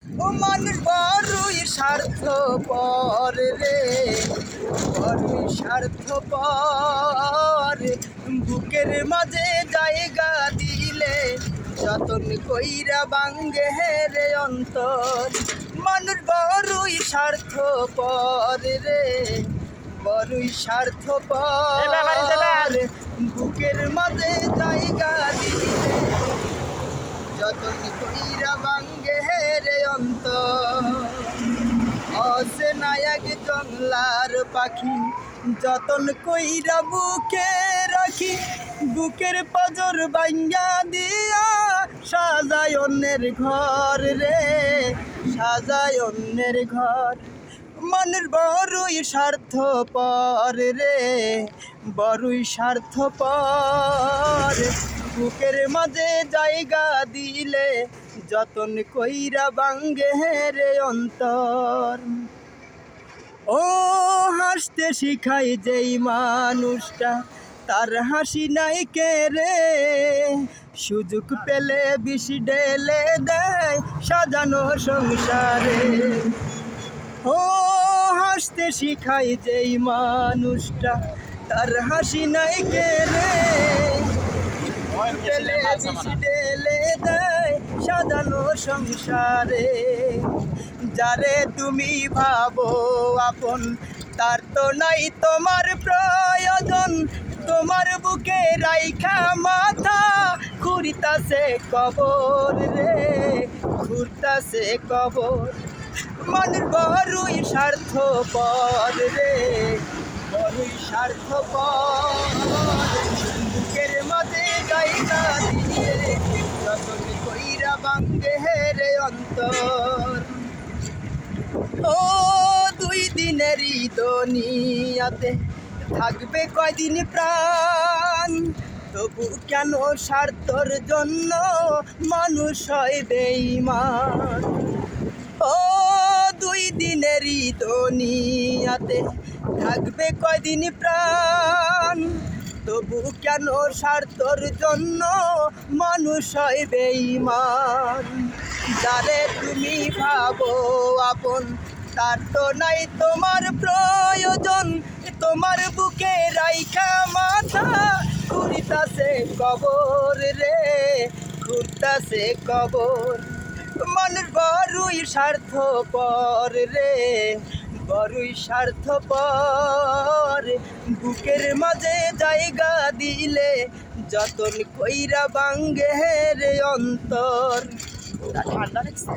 ও মানুষ বড়ই স্বার্থপর রে, বড়ই স্বার্থপর। বুকের মাঝে জায়গা দিলে যতন কইরা বাঙ্গে রে অন্তর। মানুষ বড়ই স্বার্থপর রে, বড়ই স্বার্থপর। বুকের মাঝে জায়গা দিলে যতন কইরা বাঙ্গে রে অন্তর। অচেনা এক জংলার পাখি যতন কইরা বুকে রাখি, বুকের পাজর ভাঙ্গা দিয়া সাজায় অন্যের ঘর রে, সাজায় অন্যের ঘর। মানুষ বড়ই স্বার্থপর রে, বড়ই স্বার্থপর। বুকের মাঝে জায়গা দিলে যতন কইরা বাঙ্গে রে অন্তর। ও হাসতে শিখাই যেই মানুষটা তার হাসি নাই কে রে, সুযোগ পেলে বিষ ঢেলে দেয় সাজানো সংসারে। ও হাসতে শিখাই যেই মানুষটা তার হাসি নাই কে রে, পেলে বিষ ঢেলে দেয় সাজানো সংসারে। যারে তুমি ভাবো আপন তার তো নাই তোমার প্রয়োজন, তোমার বুকে রাইখা মাথা ঘুরিতাছে কবর রে, ঘুরতাছে কবর। মানুষ বড়ই স্বার্থপর রে, বড়ই স্বার্থপর। বুকের মাঝে জায়গা দিয়ে যতন কইরা বাঙ্গে রে অন্তর। ও দুই দিনেরই দুনিয়াতে থাকবে কয়দিন প্রাণ, তবু কেন স্বার্থর জন্য মানুষ হয় বেঈমান। ও দুই দিনেরই দুনিয়াতে থাকবে কয়দিন প্রাণ, তবু কেন স্বার্থর জন্য মানুষ হয় বেঈমান। যারে তুমি ভাবো আপন তার তো নাই তোমার প্রয়োজন, তোমার বুকে রাইখা মাথা ঘুরিতাছে কবর রে, ঘুরতাছে কবর। মানুষ বড়ই স্বার্থপর রে, বড়ই স্বার্থপর। বুকের মাঝে জায়গা দিলে যতন কইরা বাঙ্গে রে অন্তর। ঠান্ডা লাগছে।